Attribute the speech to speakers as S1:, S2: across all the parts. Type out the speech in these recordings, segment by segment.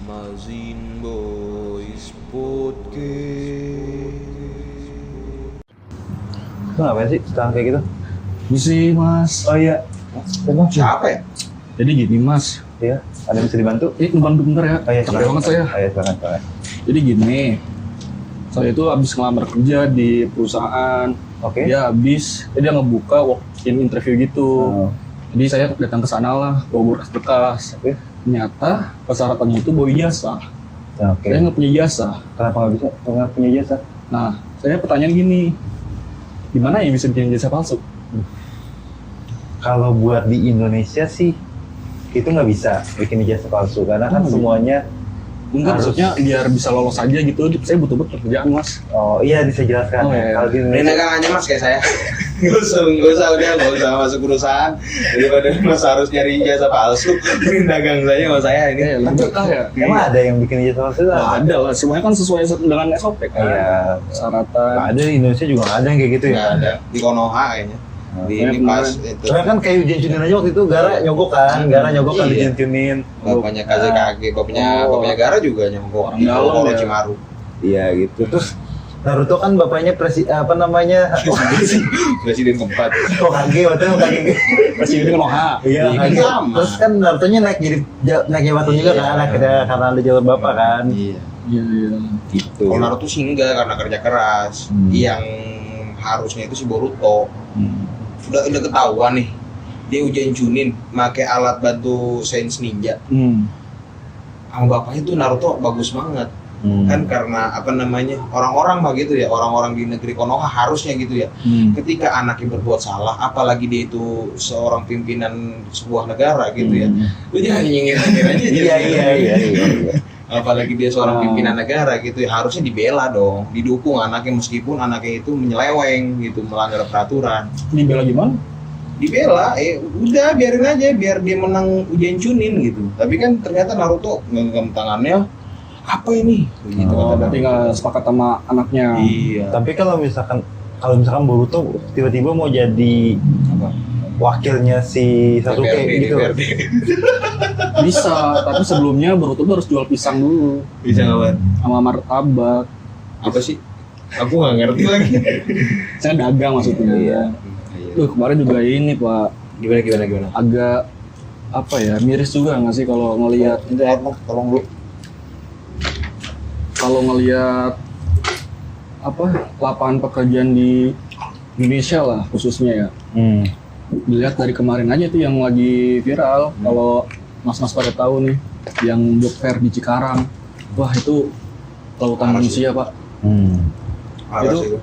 S1: Mazin Boys Podcast.
S2: Itu ngapain sih sekarang kayak gitu?
S3: Misi mas.
S2: Oh iya. Emang
S1: Siapa ya?
S3: Jadi gini mas.
S2: Iya. Ada yang bisa dibantu?
S3: Ngebantu bentar ya.
S2: Oh iya.
S3: Capek banget saya.
S2: Oh iya, silakan.
S3: Jadi gini. Saya itu habis ngelamar kerja di perusahaan.
S2: Oke.
S3: Dia dia ngebuka walk-in interview gitu.
S2: Oh.
S3: Jadi saya datang ke sana lah, bawa berkas-berkas.
S2: Oke.
S3: Ternyata persyaratannya itu bawa ijazah.
S2: Nah, oke.
S3: Saya nggak punya ijazah.
S2: Kenapa nggak bisa? Nggak punya jasa?
S3: Nah, saya pertanyaan gini. Gimana ya bisa bikin ijazah palsu?
S2: Kalau buat di Indonesia sih itu nggak bisa bikin ijazah palsu karena kan
S3: Oh,
S2: semuanya
S3: Enggak,
S2: harus-
S3: maksudnya biar bisa lolos aja gitu. Saya butuh pekerjaan mas.
S2: oh iya bisa jelaskan.
S3: Oh, iya.
S2: Kalau di
S1: Ini
S2: Indonesia
S1: dagangannya mas kayak saya. Gak usah masuk perusahaan. Daripada mas harus nyari ijazah palsu, ini dagang saja sama saya ini.
S3: Lebih betah ya.
S2: emang ada yang bikin ijazah palsu?
S3: Nah, ada lah, semuanya kan sesuai dengan SOP kan.
S2: Iya.
S3: Syaratan.
S2: Nggak ada di Indonesia juga nggak ada yang kayak gitu ya.
S1: Nggak ada di Konoha kayaknya. Di ini pas itu.
S2: Soalnya kan kayak ujian cunin aja waktu itu Gara nyogok kan, Gara nyogok kan
S1: Iya.
S2: ujian cunin.
S1: Bapaknya Kazekage, bapaknya Gara juga nyogok
S3: Orang
S1: di
S3: dalam ya.
S1: Orochimaru.
S2: Iya gitu. Terus Naruto kan bapaknya
S1: Presiden keempat.
S2: Hokage, waktu itu Hokage.
S3: Presiden Konoha.
S2: Iya,
S1: Iya,
S2: Hokage.
S1: sama.
S2: Terus kan Naruto-nya naik jabatan juga
S1: Iya.
S2: kan, akhirnya karena ada jalur bapak kan.
S1: Iya.
S3: Iya, iya.
S2: Gitu.
S1: Kalau Naruto sih enggak karena kerja keras. Yang harusnya itu si Boruto. Udah ketahuan nih. Dia ujian Chunin, pakai alat bantu Sense Ninja. Sama bapaknya tuh Naruto bagus banget. Kan karena orang-orang mah gitu ya, orang-orang di negeri Konoha harusnya gitu ya. Ketika anaknya berbuat salah, apalagi dia itu seorang pimpinan sebuah negara gitu ya, lu jangan nyindir-nyindir aja.
S2: Iya.
S1: Apalagi dia seorang pimpinan negara gitu ya, harusnya dibela dong, didukung anaknya meskipun anaknya itu menyeleweng gitu, melanggar peraturan.
S3: Dibela gimana?
S1: Dibela, udah biarin aja biar dia menang ujian Chunin gitu. Tapi kan ternyata Naruto ngenggam tangannya, apa ini? Gitu kata
S3: Berarti nggak sepakat sama anaknya.
S1: Iya.
S2: Tapi kalau misalkan Boruto tiba-tiba mau jadi
S1: Apa?
S2: wakilnya si Sasuke gitu.
S1: DPRD.
S3: Bisa, tapi sebelumnya Boruto tuh harus jual pisang dulu
S1: Bisa ngapain?
S3: sama martabak.
S1: Apa sih? Aku nggak ngerti lagi.
S3: Saya dagang maksudnya.
S2: Iya.
S3: Tuh kemarin juga ini Pak,
S1: Gimana?
S3: agak apa ya, miris juga nggak sih kalau ngelihat
S1: Tolong dulu.
S3: lapangan pekerjaan di Indonesia lah khususnya ya. Dilihat dari kemarin aja tuh yang lagi viral, kalau mas-mas pada tahu nih, yang job fair di Cikarang. Wah itu lautan
S1: Parah
S3: manusia Pak.
S1: Parah
S3: Itu-
S1: sih itu.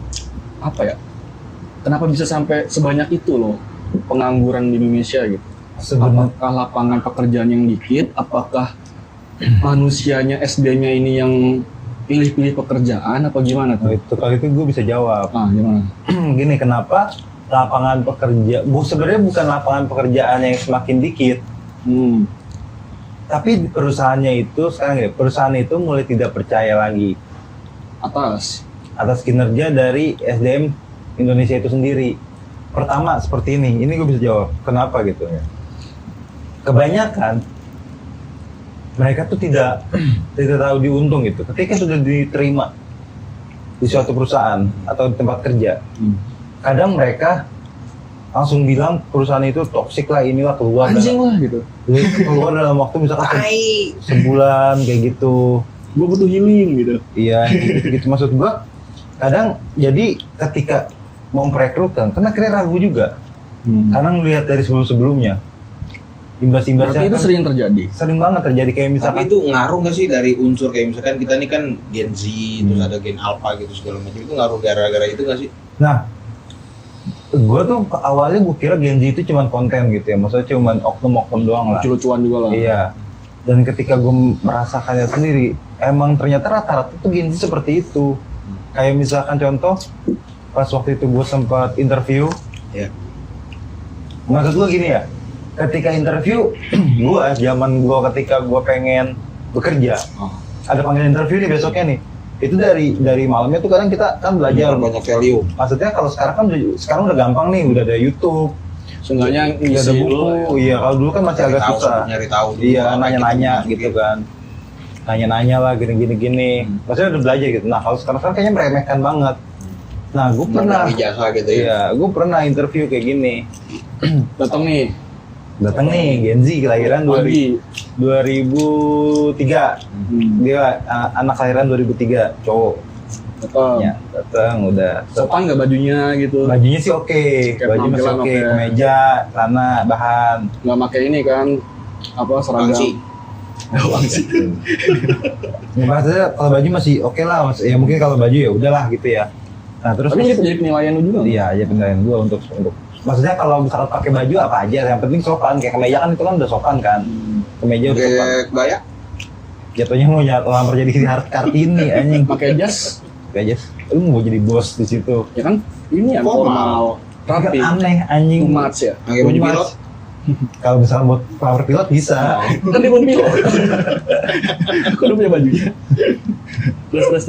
S3: Apa ya? Kenapa bisa sampai sebanyak itu loh pengangguran di Indonesia gitu?
S2: Sebenarnya
S3: Apakah lapangan pekerjaan yang dikit? Apakah manusianya SDM-nya ini yang pilih-pilih pekerjaan apa gimana tuh?
S2: itu kali itu gue bisa jawab.
S3: Ah gimana?
S2: Gini, kenapa lapangan pekerja, sebenarnya bukan lapangan pekerjaan yang semakin dikit, tapi perusahaannya itu sekarang ya, perusahaan itu mulai tidak percaya lagi atas kinerja dari SDM Indonesia itu sendiri. Pertama seperti ini gue bisa jawab kenapa gitu ya. Kebanyakan mereka tuh tidak tahu diuntung gitu. Ketika sudah diterima di suatu perusahaan atau di tempat kerja, kadang mereka langsung bilang perusahaan itu toksik lah, inilah, keluar
S3: anjing lah gitu.
S2: keluar dalam waktu misalkan sebulan kayak gitu.
S3: Gue butuh healing gitu.
S2: Iya, gitu maksud gua. Kadang jadi ketika mau merekrut kan, karena akhirnya ragu juga. Karena ngelihat dari sebelum-sebelumnya, imbas-imbasnya
S3: Berarti itu
S2: kan
S3: sering terjadi.
S2: sering banget terjadi kayak
S1: Tapi
S2: misalkan
S1: itu ngaruh nggak sih dari unsur kayak misalkan kita nih kan Gen Z, terus ada Gen Alpha gitu segala macam, itu ngaruh gara-gara itu nggak sih?
S2: Nah, gue tuh awalnya gue kira Gen Z itu cuma konten gitu ya, maksudnya cuma oknum-oknum doang lah.
S3: Lucu-lucuan juga lah.
S2: Iya. Dan ketika gue merasakannya sendiri, emang ternyata rata-rata tuh Gen Z seperti itu. Kayak misalkan contoh, pas waktu itu gue sempat interview.
S1: Iya.
S2: Maksud gue gini ya, ketika interview, zaman gue ketika gue pengen bekerja, ada panggilan interview nih besoknya nih. Itu dari malamnya tuh kadang kita kan belajar
S1: banyak value.
S2: Maksudnya kalau sekarang kan sekarang udah gampang nih, udah ada YouTube,
S3: Seenggaknya
S2: Nggak ada
S3: ngisi
S2: buku.
S3: dulu ya.
S2: Iya, kalau dulu kan masih agak susah.
S1: Nyari tahu dulu
S2: Iya,
S1: apa
S2: nanya-nanya
S1: gitu.
S2: gitu kan. Nanya-nanya lah gini. Maksudnya udah belajar gitu. Nah, kalau sekarang kan kayaknya meremehkan banget. Nah, gue pernah.
S1: Ijazah gitu ya.
S2: Iya, gue pernah interview kayak gini.
S3: Datang nih
S2: Datang nih Gen Z kelahiran
S3: pagi.
S2: 2003. Dia anak kelahiran 2003, cowok.
S3: Datang.
S2: Ya, datang udah.
S3: Sopan nggak bajunya gitu?
S2: Bajunya sih oke,
S3: Kayak
S2: baju masih
S3: penampilan
S2: oke,
S3: oke.
S2: kemeja, celana, bahan.
S3: Nggak pakai ini kan? Apa seragam?
S1: Bangsi.
S3: Bangsi.
S2: Ya, maksudnya kalau baju masih oke lah, ya mungkin kalau baju ya udahlah gitu ya. Nah terus
S3: Tapi itu jadi penilaian lu juga.
S2: iya aja penilaian gue untuk maksudnya kalau misalkan pakai baju apa aja, yang penting sopan. Kayak kemeja kan itu kan udah sopan kan, kemeja udah sopan.
S1: Kayak kebaya.
S2: Jatuhnya mau lamar jadi Kartini anjing.
S3: Pakai jas,
S2: Aja, lu mau jadi bos di situ.
S3: ya kan? Ini yang
S1: Formal.
S3: formal, rapi,
S2: Kan aneh anjing.
S3: too much ya.
S1: Pakai baju
S2: Too much.
S1: pilot.
S2: Kalau misalnya buat power pilot bisa.
S3: Kan dia belum pilot. Aku udah punya bajunya. Terus.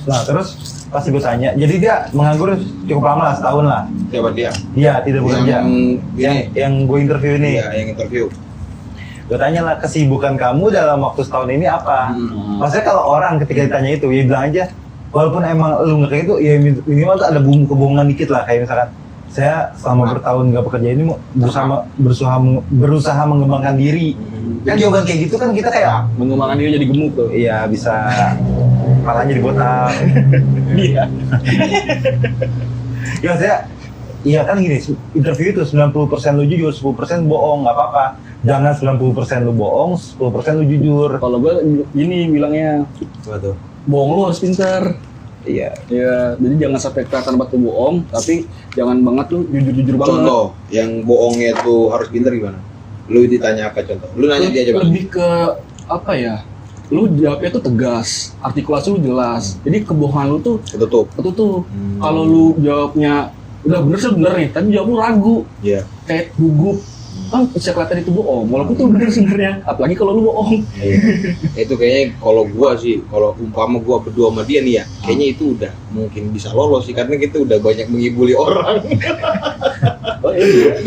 S2: Nah terus pasti gue tanya, jadi dia menganggur cukup lama lah, setahun lah.
S1: Siapa dia?
S2: Dia tidak bekerja. Yang gue interview ini.
S1: Iya, yang interview.
S2: Gue tanya lah, kesibukan kamu dalam waktu setahun ini apa? Maksudnya kalau orang ketika ditanya itu, ya bilang aja, walaupun emang lu nggak kayak itu, ya minimal tuh ada bumbu kebohongan dikit lah. Kayak misalkan, saya selama bertahun nggak bekerja ini berusaha mengembangkan diri. Kan jawaban kayak gitu kan kita kayak,
S3: Mengembangkan diri jadi gemuk tuh.
S2: iya bisa palanya dibotak.
S3: Iya.
S2: Ya maksudnya, iya kan gini, interview itu 90% lu jujur, 10% bohong, nggak apa-apa. Jangan 90% lu bohong, 10% lu jujur.
S3: Kalau gue gini bilangnya,
S2: Apa tuh?
S3: bohong lu harus pintar.
S2: Iya.
S3: Ya, jadi jangan sampai kelihatan banget lu bohong, tapi jangan banget lu jujur-jujur banget.
S1: Contoh, yang bohongnya tuh harus pinter gimana? Lu ditanya apa contoh? Lu nanya dia aja bang.
S3: Lebih ke apa ya? Lu jawabnya tuh tegas, artikulasi lu jelas. Jadi kebohongan lu tuh
S1: Ketutup.
S3: ketutup. Kalau lu jawabnya udah bener sih bener nih, tapi jawab lu ragu,
S1: Iya.
S3: kayak gugup, kan bisa kelihatan itu bohong. Walaupun tuh bener sebenarnya, apalagi kalau lu bohong.
S1: Itu kayaknya kalau gua sih, kalau umpama gua berdua sama dia nih ya, kayaknya itu udah mungkin bisa lolos sih karena kita udah banyak mengibuli orang.
S3: Oh iya.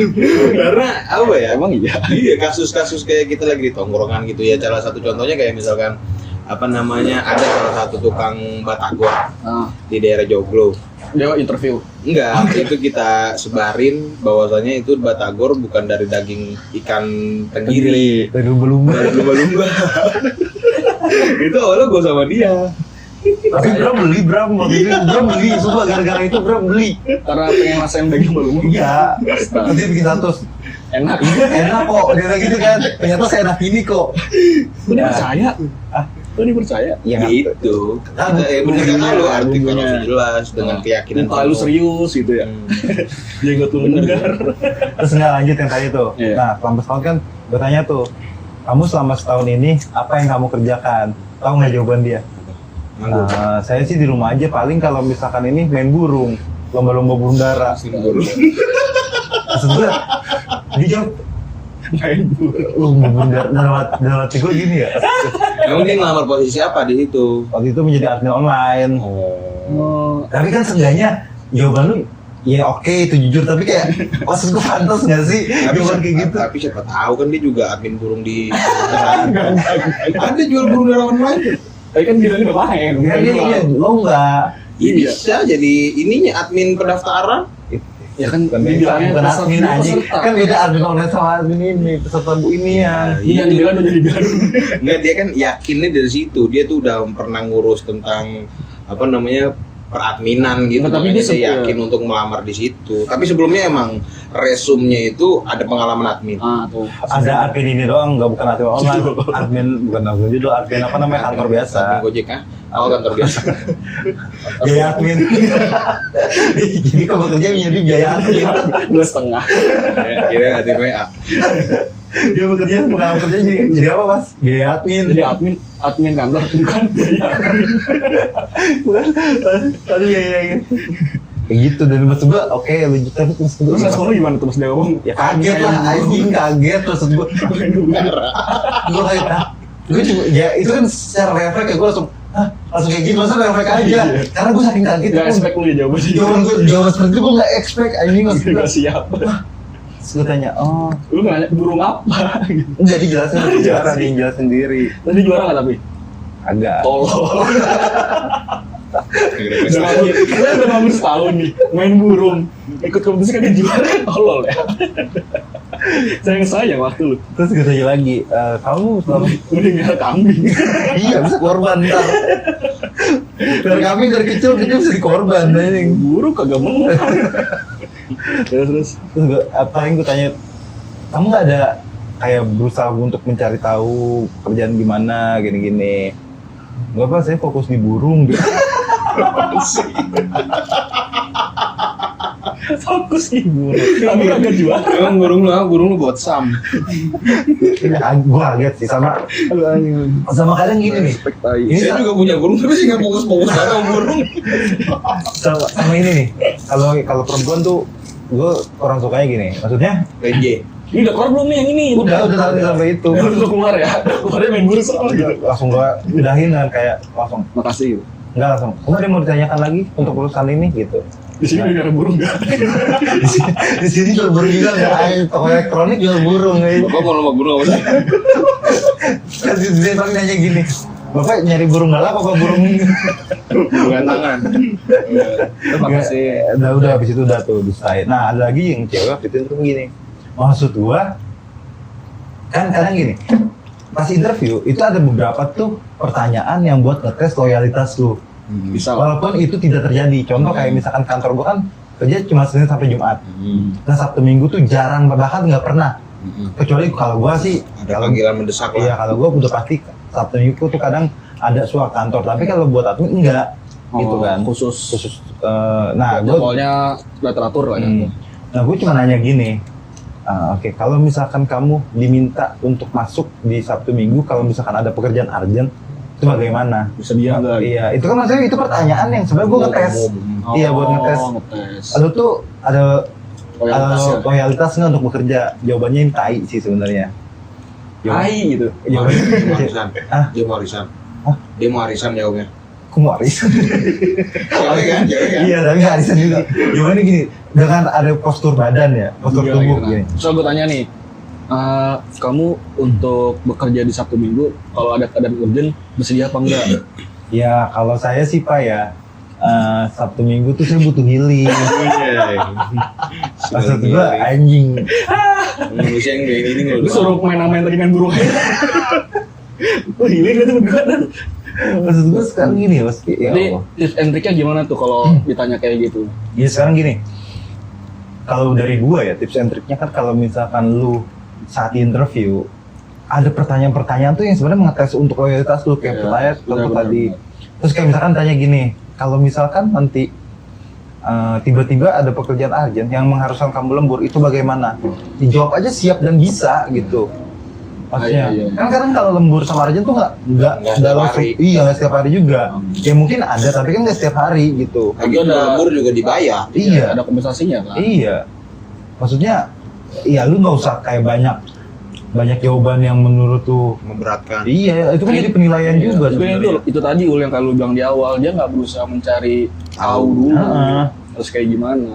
S1: Karena apa ya?
S3: Emang iya.
S1: Iya, kasus-kasus kayak kita lagi di tongkrongan gitu ya. Salah satu contohnya kayak misalkan apa namanya, ada salah satu tukang batagor
S3: Nah,
S1: di daerah Joglo.
S3: dia interview.
S1: Enggak, itu kita sebarin bahwasanya itu batagor bukan dari daging ikan tenggiri,
S2: Dari lumba-lumba.
S1: dari lumba-lumba. Itu awalnya gue sama dia.
S2: Tapi Bram waktu itu Bram beli, sumpah gara-gara itu Bram beli.
S3: Karena pengen rasain daging belum.
S2: Iya. Nanti bikin satu.
S3: Enak.
S2: Enak kok, dia bilang gitu kan. Ternyata seenak ini kok.
S3: Lu dia percaya?
S2: Ah?
S3: Lu dia percaya?
S2: Iya kan?
S1: Gitu. Bener kan lu artikel harus jelas dengan keyakinan.
S3: Muka lu serius gitu ya. Jenggot lu bener.
S2: Terus nggak lanjut yang tadi tuh.
S3: Iya.
S2: Nah, selama setahun kan gue tanya tuh, kamu selama setahun ini apa yang kamu kerjakan? Tahu nggak jawaban dia?
S1: Nganggur.
S2: Nah, saya sih di rumah aja paling kalau misalkan ini main burung, lomba-lomba burung dara. Maksud gue, dia jawab,
S3: Main
S2: lomba burung dara, dalam hati gue gini ya.
S1: Emang dia ngelamar posisi apa di situ?
S2: Waktu itu menjadi admin online.
S3: Oh.
S2: Tapi kan seenggaknya jawaban lu, ya oke itu jujur, tapi kayak, maksud gue pantas nggak sih jawaban kayak gitu?
S1: Tapi siapa tahu kan dia juga admin burung di. Ada jual burung dara online.
S3: Tapi kan bilangnya udah main.
S2: Ya, iya, lo nggak.
S1: Ya
S3: Iya.
S1: bisa jadi ininya admin pendaftaran.
S3: Ya kan
S2: Bukan
S3: dibilangnya
S2: bukan admin
S3: peserta.
S2: anjing. Kan beda admin online sama admin ini, peserta bu ini ya.
S3: Iya, dibilang udah jadi bilang.
S1: Enggak, dia kan yakinnya dari situ. Dia tuh udah pernah ngurus tentang apa namanya peradminan gitu.
S3: Nggak, tapi
S1: Makanya
S3: dia
S1: dia yakin untuk melamar di situ. Tapi sebelumnya emang resumnya itu ada pengalaman admin.
S3: Ah, tuh.
S2: Ada admin ini doang, nggak bukan admin online. Admin bukan admin juga, admin apa namanya kantor biasa.
S1: Admin Gojek kan? Oh, kantor biasa.
S2: Biaya admin. Jadi kalau kerja menjadi biaya admin.
S3: 2,5.
S1: Kira admin WA.
S2: Dia bekerja pengalaman kerja jadi apa mas? Biaya admin.
S3: Jadi admin kantor bukan biaya.
S2: Bukan. Aduh ya. Kayak gitu dan maksud gua oke lanjut tapi maksud gua
S3: Terus respon lu gimana terus dia ngomong?
S2: ya kaget lah anjing kaget maksud gua. Gua kayak gue cuma ya itu kan secara refleks ya gue langsung langsung kayak gitu, langsung refleks aja. Karena gue saking kaget.
S3: Gak expect lu ya jawabannya.
S2: Jawaban seperti itu gue nggak expect. Anjing
S3: Gak siap.
S2: Terus gue tanya, oh,
S3: Lu nanya burung apa? Gitu.
S2: enggak dijelasin juara, dia yang jelas sendiri.
S3: Tadi juara nggak tapi?
S2: Agak.
S3: Tolong.
S1: Gara-gara
S3: Udah nganggur, kalian udah nganggur setahun nih, main burung, ikut kompetisi kagak juara, tolol ya. Sayang waktu lu.
S2: Terus gue tanya lagi, kamu selama
S3: Udah nggak kambing.
S2: iya bisa korban ntar. Dari kami dari kecil bisa dikorban anjing.
S3: Burung kagak menang. Terus.
S2: Terus gue, apa yang gue tanya, kamu nggak ada kayak berusaha untuk mencari tahu kerjaan gimana gini-gini? Gak apa, saya fokus di burung gitu.
S3: Fokus di burung, tapi kagak juara.
S1: Emang burung lu buat sam.
S2: Gue kaget sih sama kadang gini nih. Ini
S1: Saya juga punya burung tapi sih nggak fokus banget sama burung.
S2: sama ini nih. Kalau perempuan tuh gue kurang sukanya gini. Maksudnya
S1: Renje.
S3: Ini udah keluar belum nih yang ini?
S2: udah sampai itu.
S3: Udah keluar ya. Keluarnya main burung soal gitu.
S2: Langsung gue udahin kan kayak langsung.
S3: Makasih gitu.
S2: Enggak langsung. Kamu ada yang mau ditanyakan lagi untuk urusan ini gitu.
S3: Di sini udah ada burung nggak?
S2: Di sini jual burung juga nggak? Toko elektronik jual burung ya.
S1: Bapak mau lomba burung apa sih?
S2: Kan dia paling nanya gini. Bapak nyari burung galak apa burung
S1: Bukan tangan.
S3: Makasih.
S2: udah habis itu udah tuh selesai. Nah ada lagi yang cewek waktu itu tuh gini. Maksud gua kan kadang gini. Pas interview itu ada beberapa tuh pertanyaan yang buat ngetes loyalitas lu.
S3: Bisa lah.
S2: Walaupun itu tidak terjadi. Contoh kayak misalkan kantor gua kan kerja cuma Senin sampai Jumat. Nah Sabtu Minggu tuh jarang bahkan nggak pernah. Kecuali kalau gua sih
S1: Ada panggilan mendesak
S2: iya
S1: lah.
S2: kalau gua udah pasti Sabtu Minggu tuh kadang ada suara kantor. Tapi kalau buat admin enggak gitu kan.
S3: Khusus.
S2: Nah gua
S3: Jadwalnya udah teratur lah ya.
S2: Nah gue cuma nanya gini. Oke, kalau misalkan kamu diminta untuk masuk di Sabtu Minggu, kalau misalkan ada pekerjaan urgent, itu bagaimana?
S3: Bisa dia nggak?
S2: Iya, itu kan maksudnya itu pertanyaan yang sebenarnya gue ngetes. Iya, buat ngetes.
S3: Ngetes.
S2: Lalu tuh ada
S3: Loyalitas ya?
S2: loyalitas nggak untuk bekerja? Jawabannya yang tai sih sebenarnya.
S3: Hai gitu.
S1: Dia mau arisan.
S2: Hah?
S1: Dia mau arisan.
S2: Hah?
S1: Dia mau arisan jawabnya.
S2: Aku mau arisan.
S1: Cewek kan?
S2: Iya, tapi nggak arisan juga. Jawabannya gini, dengan ada postur badan ya, postur
S3: Iya,
S2: tubuh
S3: gitu.
S2: gini.
S3: So gue tanya nih, kamu untuk bekerja di Sabtu Minggu, kalau ada keadaan urgent, bersedia apa enggak?
S2: Ya kalau saya sih Pak ya, Sabtu Minggu tuh saya butuh healing. Maksud gua anjing.
S1: Manusia yang kayak gini
S3: Lu suruh main-main tadi dengan burung aja. Oh hilang gitu berdua.
S2: Maksud gua sekarang gini pasti ya
S3: Jadi
S2: Allah.
S3: tips and triknya gimana tuh kalau ditanya kayak gitu?
S2: Ya sekarang gini. Kalau dari gua ya tips and triknya kan kalau misalkan lu saat interview ada pertanyaan-pertanyaan tuh yang sebenarnya mengetes untuk loyalitas lu kayak
S3: Iya,
S2: pertanyaan contoh
S3: benar-benar.
S2: tadi. Terus kayak misalkan tanya gini, kalau misalkan nanti tiba-tiba ada pekerjaan urgent yang mengharuskan kamu lembur itu bagaimana? Dijawab aja siap dan bisa gitu. Maksudnya,
S3: Iya.
S2: kan kadang kalau lembur sama urgent tuh nggak
S1: setiap hari.
S2: Iya nggak setiap hari juga. Ya mungkin ada tapi kan nggak setiap hari gitu.
S1: Lagi lembur juga dibayar.
S2: Iya.
S3: Ada kompensasinya kan?
S2: Iya. Maksudnya, iya lu nggak usah kayak banyak jawaban yang menurut tuh.
S1: Memberatkan.
S2: Iya, itu kan jadi penilaian juga.
S3: Juga itu tadi Ul yang kalau lu bilang di awal, dia nggak berusaha mencari tahu dulu.
S2: Heeh.
S3: Terus kayak gimana?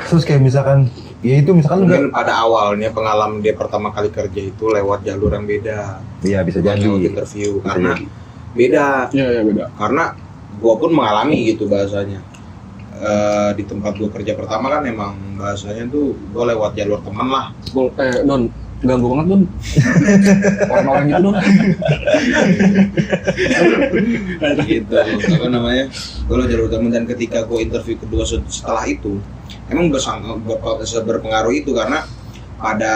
S2: Terus kayak misalkan, ya itu misalkan
S1: Mungkin pada awalnya pengalaman dia pertama kali kerja itu lewat jalur yang beda.
S2: iya bisa jadi.
S1: Lewat interview
S2: Bisa
S1: karena
S2: jadi.
S1: beda.
S3: Iya beda.
S1: Karena gua pun mengalami gitu bahasanya. Di tempat gua kerja pertama kan emang bahasanya tuh gua lewat jalur teman lah.
S3: Don, ganggu banget Don. Orang-orang gitu Don.
S1: Gitu apa namanya, gue lo jalur temen. Dan ketika gue interview kedua setelah itu emang berpengaruh itu karena pada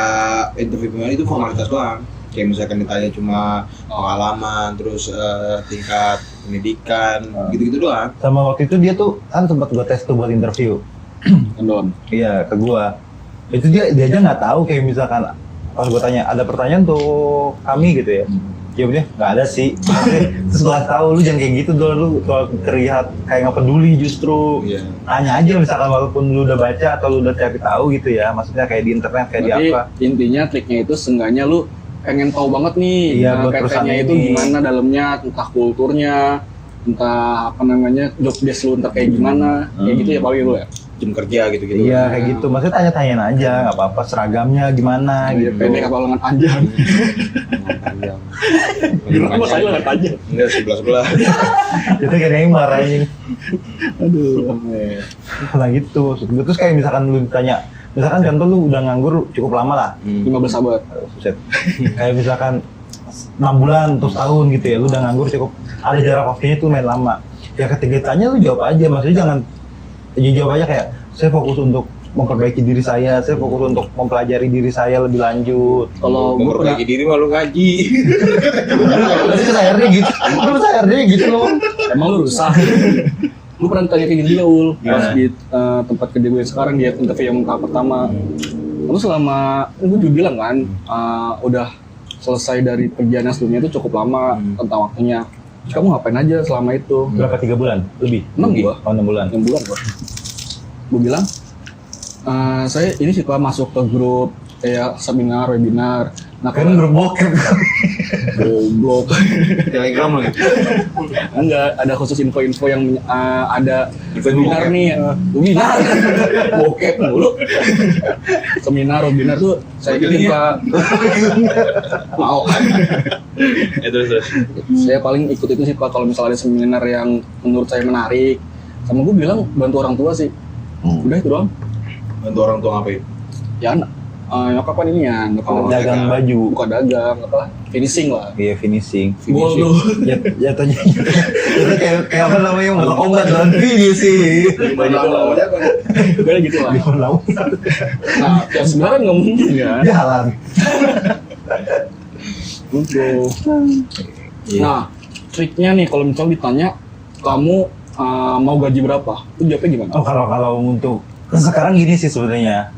S1: interview pertama itu formalitas doang, kayak misalkan ditanya cuma pengalaman terus tingkat pendidikan gitu-gitu doang.
S2: Sama waktu itu dia tuh kan sempat gua tes tuh buat interview.
S3: Don.
S2: Iya ke gua. Itu dia aja nggak tahu kayak misalkan pas gua tanya ada pertanyaan tuh kami gitu ya. Jawabnya nggak ada sih. Terus gua tahu lu jangan kayak gitu dong, lu kalau terlihat kayak nggak peduli justru.
S1: Iya.
S2: Tanya aja misalkan walaupun lu udah baca atau lu udah cari tahu gitu ya. Maksudnya kayak di internet kayak
S3: Berarti
S2: di apa.
S3: intinya triknya itu seenggaknya lu pengen tahu banget nih
S2: buat perusahaan
S3: PT-nya itu
S2: ini.
S3: gimana dalamnya, entah kulturnya, entah apa namanya job desk lu ntar kayak gimana, kayak gitu ya paling lu ya.
S1: Jam kerja gitu-gitu.
S2: Iya kayak gitu, maksudnya tanya-tanyain aja, nggak apa-apa seragamnya gimana gitu.
S3: Pendek apa lengan panjang?
S1: Panjang.
S3: Bilang apa saya lengan panjang?
S1: Enggak, sebelah.
S2: Itu kayak yang marah anjing.
S3: Aduh.
S2: Nah gitu, terus kayak misalkan lu ditanya, misalkan contoh lu udah nganggur cukup lama lah,
S3: 15 abad.
S2: Buset. Kayak misalkan 6 bulan atau setahun gitu ya, lu udah nganggur cukup, ada jarak waktunya tuh main lama. Ya ketika ditanya lu jawab aja, maksudnya jangan jawab aja kayak saya fokus untuk memperbaiki diri saya fokus untuk mempelajari diri saya lebih lanjut.
S3: Kalau gue pernah
S1: memperbaiki diri malu ngaji.
S2: Terus HRD gitu, terus HRD gitu loh.
S3: emang lu rusak. Gue pernah tanya kayak gini juga Ul, pas di tempat kerja gue sekarang di interview yang tahap pertama. Kamu selama, gue juga bilang kan, udah selesai dari kerjaan yang sebelumnya itu cukup lama tentang waktunya. Terus kamu ngapain aja selama itu?
S2: Berapa 3 bulan? Lebih?
S3: 6 gua.
S2: Oh 6 bulan.
S3: 6 bulan gua. Gue bilang, saya ini suka masuk ke grup kayak seminar, webinar. Nah
S2: Kan grup bokep.
S3: goblok.
S1: Telegram lagi.
S3: Enggak, ada khusus info-info yang ada webinar nih, webinar. Bokep mulu. Seminar, webinar tuh saya ikutin Pak. Mau.
S1: Terus.
S3: Saya paling ikut itu sih Pak kalau misalnya ada seminar yang menurut saya menarik. Sama gue bilang bantu orang tua sih. Udah itu doang.
S1: Bantu orang tua ngapain?
S3: Ya nyokap kan ini ya,
S2: Dagang baju.
S3: bukan dagang, apa finishing lah.
S2: Iya finishing.
S3: Bol tuh.
S2: Jatuhnya kayak apa namanya motor obat dan finishing.
S3: Udah gitu lah. Nah, yang sebenarnya nggak mungkin kan.
S2: Jalan.
S3: Untuk. Nah, triknya nih kalau misalnya ditanya kamu mau gaji berapa? Itu jawabnya gimana?
S2: Oh kalau untuk sekarang gini sih sebenarnya.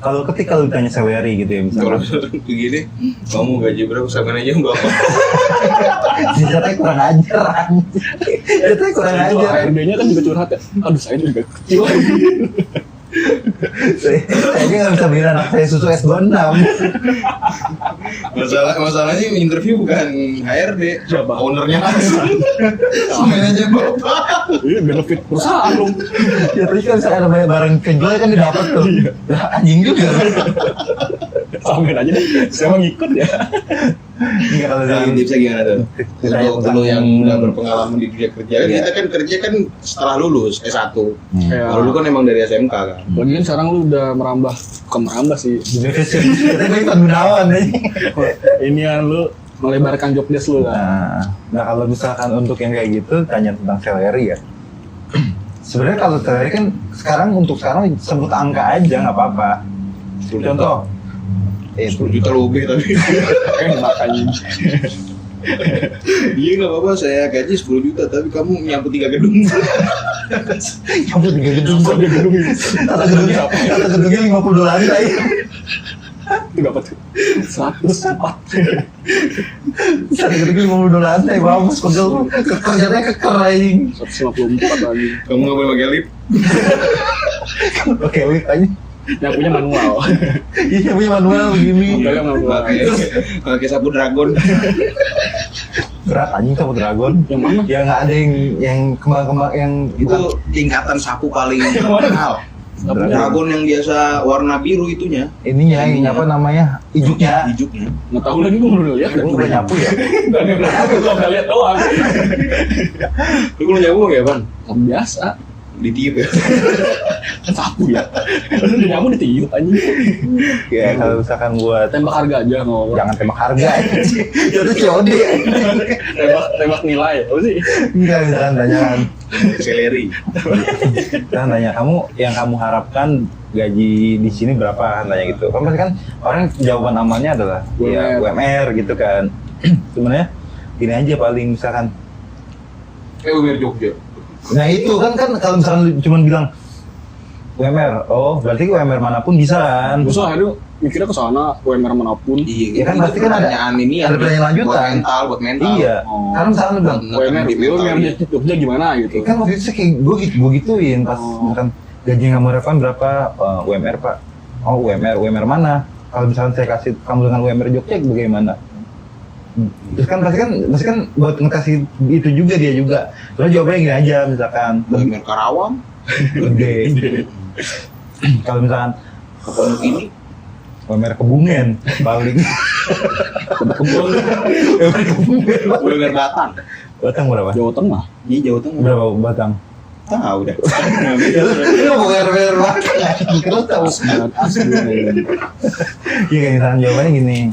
S2: Kalau ketika lu ditanya salary gitu ya
S1: Kalau
S2: misalnya.
S1: begini, kamu gaji berapa? Samain aja berapa?
S2: Jatahnya kurang ajar anjing. Jatahnya kurang
S3: Itu
S2: ajar.
S3: HRD-nya kan juga curhat ya. Aduh, saya juga kecil.
S2: Saya nggak bisa beliin anak saya susu S26.
S1: Masalahnya interview bukan HRD,
S3: Siapa?
S1: ownernya langsung. Samain aja bapak.
S3: Ini benefit perusahaan dong.
S2: Ya terus kan saya ada banyak barang kejual kan didapat tuh. Lah anjing juga.
S3: Samain aja deh. Saya mau ngikut ya.
S2: Enggak kalau
S1: Nah,
S2: dari
S1: tipsnya gimana tuh?
S2: Ditanya
S1: Untuk
S2: tentang-
S1: lo yang udah berpengalaman di dunia kerja, kan kita kan kerja kan setelah lulus S1.
S3: Kayak
S1: Kalau lu kan emang dari SMK kan.
S3: lagian sekarang lu udah merambah, bukan merambah sih.
S2: Indonesia, kita kan Ivan Gunawan nih.
S3: Ini kan lu melebarkan job desk lu lah.
S2: Nah kalau misalkan untuk yang kayak gitu tanya tentang salary ya. Sebenarnya kalau salary kan sekarang sebut angka aja nggak apa-apa. Contoh,
S1: 10 juta lebih tapi.
S3: Enak aja.
S1: Iya nggak apa-apa, saya gaji 10 juta tapi kamu nyapu 3 gedung.
S2: nyapu 3 gedung, tata gedungnya 50 lantai.
S3: Itu berapa tuh? 104.
S2: Tata gedungnya 50 lantai, bagus pegel, kerjanya keker anjing.
S3: 154 lagi.
S1: Kamu nggak boleh pakai lip.
S2: Oke, lift aja.
S3: Nyapunya manual.
S2: Iya punya manual begini.
S3: Modelnya manual.
S1: Pakai sapu dragon.
S2: Berat anjing sama dragon.
S3: Yang mana?
S2: Ya nggak ada yang kembang-kembang yang
S1: Itu tingkatan sapu paling mahal. Dragon yang biasa warna biru itunya,
S2: ininya yang apa namanya ijuknya.
S1: hijuknya.
S3: Nggak tahu lagi gue belum lihat.
S2: Lu udah nyapu ya?
S3: Nggak nyapu, gue nggak lihat doang.
S1: Lu kalau nyapu ya Pan?
S3: Biasa.
S1: Ditiup ya.
S3: Kan sapu ya. Lu nyapu ditiup aja.
S2: Ya kalau misalkan buat
S3: Tembak harga aja nggak apa-apa.
S2: jangan tembak harga itu COD.
S3: Tembak nilai. Apa sih?
S2: Enggak misalkan tanyakan
S1: Seleri.
S2: misalkan tanya kamu harapkan gaji di sini berapa kan tanya gitu kan pasti kan orang jawaban amannya adalah ya UMR gitu kan. Sebenarnya gini aja paling misalkan
S1: UMR Jogja.
S2: nah itu kan kalau misalkan cuma bilang UMR, oh berarti UMR manapun bisa kan?
S3: Terus akhirnya mikirnya ke sana, UMR manapun.
S1: Iya,
S2: Ya kan pasti kan ada
S1: pertanyaan ini
S2: ada pertanyaan lanjutan.
S1: buat mental.
S2: Iya.
S3: Oh.
S2: Karena misalkan lu bilang,
S3: UMR
S1: di mental,
S3: UMR
S1: iya.
S3: di Jogja gimana gitu.
S2: kan waktu itu sih kayak gue gituin pas misalkan gaji yang kamu harapkan berapa UMR pak? Oh UMR mana? kalau misalkan saya kasih kamu dengan UMR Jogja bagaimana? Terus kan pasti kan buat ngasih itu juga dia juga. Terus jawabannya gini aja misalkan
S1: UMR Karawang
S2: gede. Kalau misalkan
S1: Pondok ini
S2: UMR Kebumen paling
S1: UMR Batang.
S2: Batang berapa?
S3: Jawa Tengah.
S1: Iya Jawa Tengah.
S2: Berapa Batang?
S1: Tahu dah.
S2: Lu mau UMR Batang ya? Kalau tahu.
S3: Asli.
S2: Iya kayak misalkan jawabannya gini.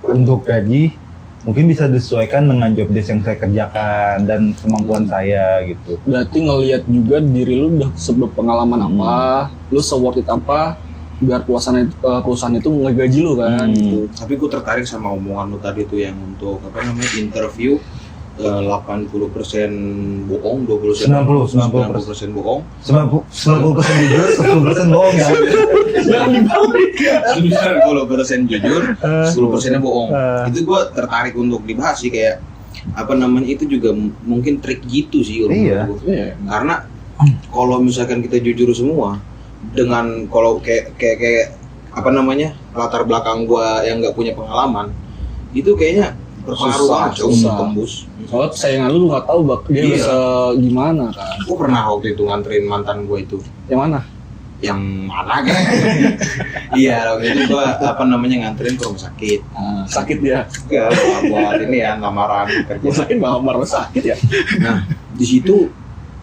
S2: Untuk gaji mungkin bisa disesuaikan dengan job desk yang saya kerjakan dan kemampuan saya gitu.
S3: Berarti ngelihat juga diri lu udah pengalaman apa, lu se-worth it apa, biar perusahaan itu ngegaji lu kan. Gitu.
S1: Tapi gue tertarik sama omongan lu tadi tuh yang untuk apa namanya interview 80% bohong, 20% 90% bohong,
S2: 90% jujur, 10% bohong ya.
S3: Jangan dibalik ya.
S1: 90% jujur, 10%-nya bohong. Itu gue tertarik untuk dibahas sih kayak apa namanya itu juga mungkin trik gitu sih kalau
S2: Iya.
S1: menurut gue. Karena kalau misalkan kita jujur semua dengan kalau kayak apa namanya latar belakang gue yang nggak punya pengalaman itu kayaknya berpengaruh banget untuk
S3: susah.
S1: tembus.
S3: Soalnya sayangan lu nggak tahu dia
S1: Iya.
S3: bisa gimana kan.
S1: Gue pernah waktu itu nganterin mantan gue itu.
S3: Yang mana?
S1: Yang mana kan? Iya, waktu itu gue apa namanya nganterin ke rumah sakit.
S3: Sakit dia.
S1: Ya, buat ini ya lamaran kerja.
S3: Gua sakit malah sakit ya.
S1: Nah, di situ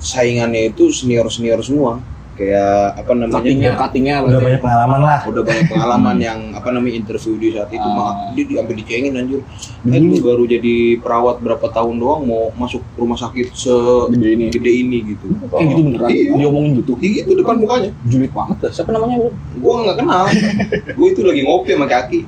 S1: saingannya itu senior semua. Kayak apa namanya?
S3: Cuttingnya
S2: Udah banyak pengalaman lah.
S1: Udah banyak pengalaman yang apa namanya interview di saat itu mah dia sampai dicengin anjir. Lu baru jadi perawat berapa tahun doang mau masuk rumah sakit gede ini gitu.
S3: Kayak gitu beneran.
S1: Iya.
S3: Diomongin gitu.
S1: Itu depan mukanya.
S3: Julid banget dah. Siapa namanya lu?
S1: Gua nggak kenal. Gua itu lagi ngopi sama kaki.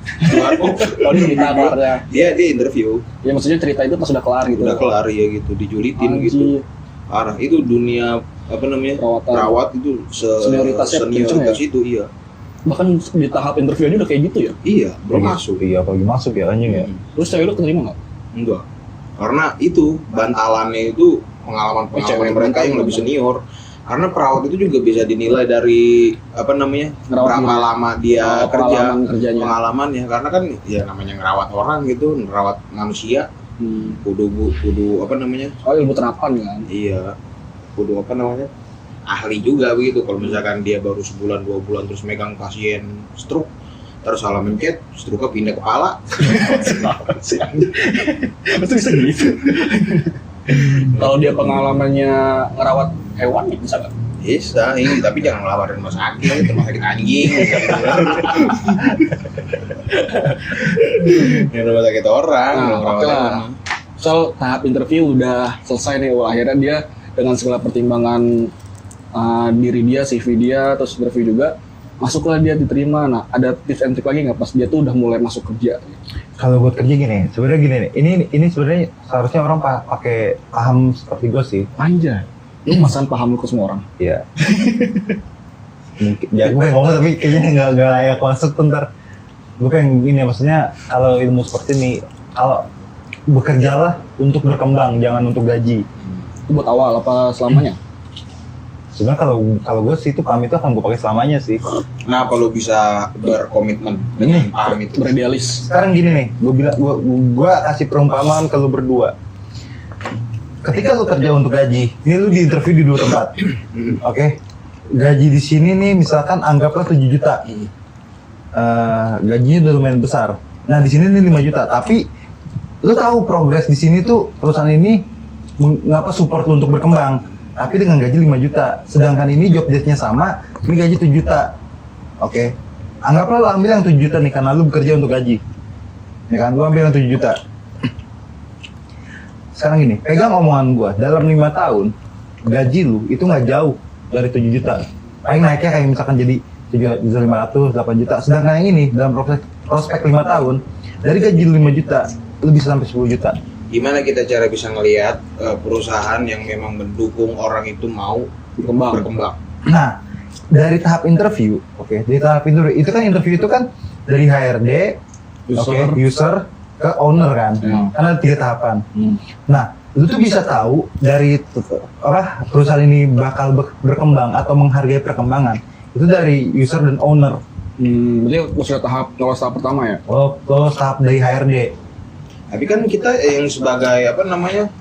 S3: Oh dia cerita kelarnya.
S1: Dia interview.
S3: Ya maksudnya cerita itu pas udah kelar gitu.
S1: Udah kelar ya gitu, dijulitin
S3: Anjir.
S1: gitu. Parah. Itu dunia apa namanya? Perawat itu
S3: Senioritasnya
S1: senioritas
S3: kenceng ya?
S1: itu iya.
S3: Bahkan di tahap interview aja udah kayak gitu ya.
S1: Iya, belum masuk.
S2: Iya, apalagi masuk ya anjing ya.
S3: Terus cewek lu keterima nggak?
S1: Enggak. Karena itu bantalannya itu pengalaman
S3: Cewek
S1: mereka yang lebih senior. Karena perawat itu juga bisa dinilai dari apa namanya?
S3: Ngerawat
S1: berapa
S3: dia.
S1: lama dia kerja,
S3: Pengalaman kerjanya.
S1: pengalamannya. Karena kan ya namanya ngerawat orang gitu, ngerawat manusia, kudu apa namanya?
S3: Oh ilmu terapan kan.
S1: Iya, kudu apa namanya ahli juga begitu. Kalau misalkan dia baru sebulan 2 bulan terus megang pasien stroke, terus salah mencet, stroke pindah kepala.
S3: Itu bisa gitu. Kalau dia pengalamannya ngerawat hewan ya bisa nggak?
S1: Bisa, ini tapi jangan ngelawar rumah sakit anjing. Yang rumah sakit orang.
S3: Nah, oke lah. Soal tahap interview udah selesai nih, akhirnya dia dengan segala pertimbangan diri dia, CV dia, terus interview juga, masuklah dia diterima. Nah, ada tips and trick lagi nggak pas dia tuh udah mulai masuk kerja?
S2: Kalau buat kerja gini, sebenarnya gini nih. Ini sebenarnya seharusnya orang pakai paham seperti gue sih.
S3: Anjay, lu masan paham lu ke semua orang.
S2: Iya. Mungkin ya gue ngomong tapi kayaknya nggak layak masuk tuh ntar. Gue pengen gini maksudnya kalau ilmu seperti ini, kalau bekerjalah untuk berkembang, jangan untuk gaji.
S3: Itu buat awal apa selamanya?
S2: Sebenarnya kalau gue sih itu paham itu akan gue pakai selamanya sih.
S1: Kenapa lu bisa berkomitmen dengan paham itu?
S3: Beridealis.
S2: Sekarang gini nih, gue kasih perumpamaan ke lu berdua. Ketika lu kerja untuk gaji, ini lu di interview di 2 tempat, oke? Gaji di sini nih misalkan anggaplah 7 juta, gajinya udah lumayan besar. Nah di sini nih 5 juta, tapi lu tahu progres di sini tuh perusahaan ini ngapa support lu untuk berkembang. Tapi dengan gaji 5 juta, sedangkan ini job desk-nya sama, ini gaji 7 juta. Oke. Anggaplah lu ambil yang 7 juta nih, karena lu bekerja untuk gaji. Ya kan, lu ambil yang 7 juta. Sekarang gini, pegang omongan gua, dalam 5 tahun, gaji lu itu nggak jauh dari 7 juta. Paling naiknya kayak misalkan jadi 7.500, 8 juta. Sedangkan yang ini, dalam prospek 5 tahun, dari gaji 5 juta, lu bisa sampai 10 juta.
S1: Gimana kita cara bisa ngelihat perusahaan yang memang mendukung orang itu mau berkembang?
S2: Nah, dari tahap interview, dari tahap interview itu kan dari HRD, user ke owner kan, karena 3 tahapan. Nah, lu tuh bisa tahu dari perusahaan ini bakal berkembang atau menghargai perkembangan itu dari user dan owner.
S3: Berarti sudah lolos tahap pertama ya?
S2: Lolos tahap dari HRD.
S1: Tapi kan kita yang sebagai apa namanya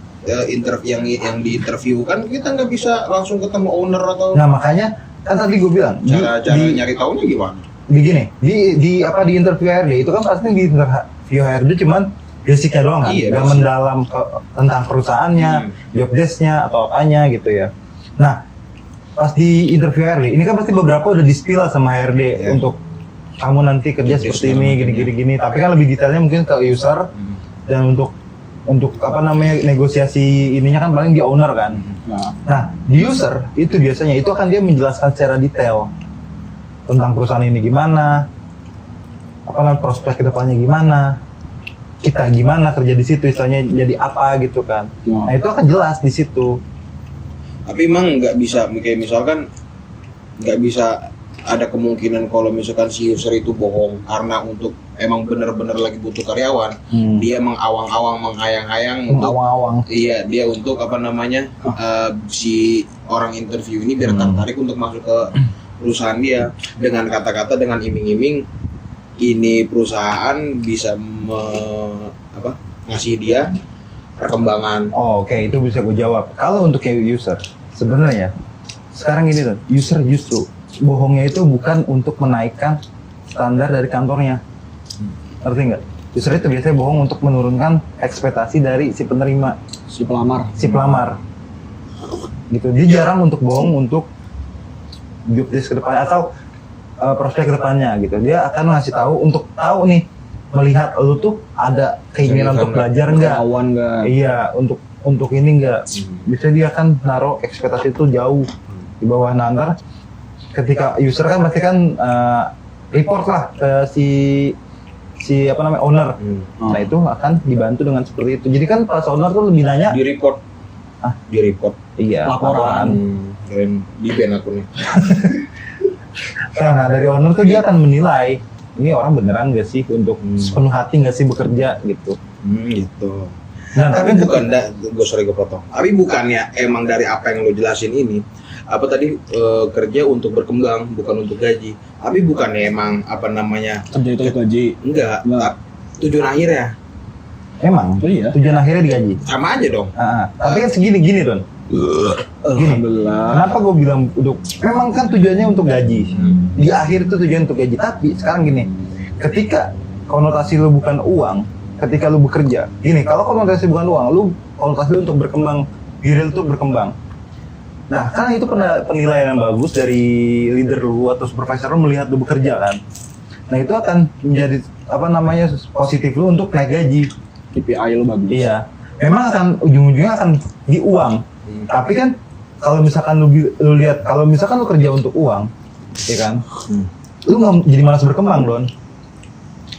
S1: interview yang diinterview kan kita nggak bisa langsung ketemu owner atau
S2: Nah makanya kan tadi gue bilang
S1: cara nyari tahunya gimana?
S2: Begini, di interview HRD itu kan pasti di interview HRD cuman basicnya doang kan,
S1: Iya,
S2: nggak
S1: basic.
S2: mendalam tentang perusahaannya, job desk-nya atau apanya gitu ya. Nah pas di interview HRD ini kan pasti beberapa udah di-spill lah sama HRD
S1: Iya.
S2: untuk kamu nanti kerja
S1: Job desk
S2: seperti ini,
S1: segala
S2: gini. Tapi kan lebih detailnya mungkin ke user dan untuk apa namanya negosiasi ininya kan paling di owner kan. Nah di user itu biasanya itu akan dia menjelaskan secara detail tentang perusahaan ini gimana, apa namanya prospek kedepannya gimana, kita gimana kerja di situ, istilahnya jadi apa gitu kan. Nah itu akan jelas di situ.
S1: Tapi emang nggak bisa kayak misalkan nggak bisa ada kemungkinan kalau misalkan si user itu bohong karena untuk emang bener-bener lagi butuh karyawan, dia emang awang-awang menghayang-hayang untuk
S2: Awang-awang.
S1: iya dia untuk apa namanya si orang interview ini biar tertarik untuk masuk ke perusahaan dia dengan kata-kata dengan iming-iming ini perusahaan bisa ngasih dia perkembangan.
S2: Oh, oke, itu bisa gue jawab. Kalau untuk kayak user, sebenarnya sekarang ini tuh, user justru bohongnya itu bukan untuk menaikkan standar dari kantornya. Ngerti nggak? User itu biasanya bohong untuk menurunkan ekspektasi dari si penerima,
S3: Si pelamar.
S2: si pelamar. Gitu. Dia jarang untuk bohong untuk job desk ke depannya atau prospek ke depannya gitu. Dia akan ngasih tahu untuk tahu nih, melihat lu tuh ada keinginan untuk belajar nggak?
S3: Kawan nggak?
S2: Iya, untuk ini enggak. Bisa dia kan naruh ekspektasi itu jauh di bawah. Nah, ntar ketika user kan pasti kan report lah ke si apa namanya owner. Nah, itu akan dibantu dengan seperti itu. Jadi kan pas owner tuh lebih nanya
S1: Di report. Di report.
S2: iya,
S3: Laporan.
S1: Dan di ban akunnya.
S2: Nah, dari owner tuh dia akan menilai ini orang beneran nggak sih untuk sepenuh hati nggak sih bekerja gitu.
S1: Gitu.
S2: Nah,
S1: Tapi bukan, gue potong. Tapi bukannya emang dari apa yang lo jelasin ini, apa tadi kerja untuk berkembang, bukan untuk gaji. Tapi bukannya emang apa namanya?
S3: Kerja itu gaji.
S1: Enggak.
S3: Enggak.
S1: Tujuan akhirnya
S2: emang
S3: Oh iya.
S2: tujuan akhirnya digaji.
S1: sama aja dong.
S2: Tapi kan segini Don.
S3: Alhamdulillah.
S2: Kenapa gue bilang untuk memang kan tujuannya untuk gaji. Di akhir itu tujuan untuk gaji. Tapi sekarang gini, ketika konotasi lu bukan uang, ketika lu bekerja, gini, kalau konotasi bukan uang, lu konotasi lu untuk berkembang, diri lu tuh berkembang. Nah, kan itu penilaian yang bagus dari leader lu atau supervisor lu melihat lu bekerja kan. Nah, itu akan menjadi apa namanya positif lu untuk naik gaji.
S3: KPI lo bagus.
S2: Iya. Memang akan ujung-ujungnya akan di uang. Tapi kan kalau misalkan lu lihat kalau misalkan lu kerja untuk uang, ya kan? Lu nggak jadi malas berkembang, Don.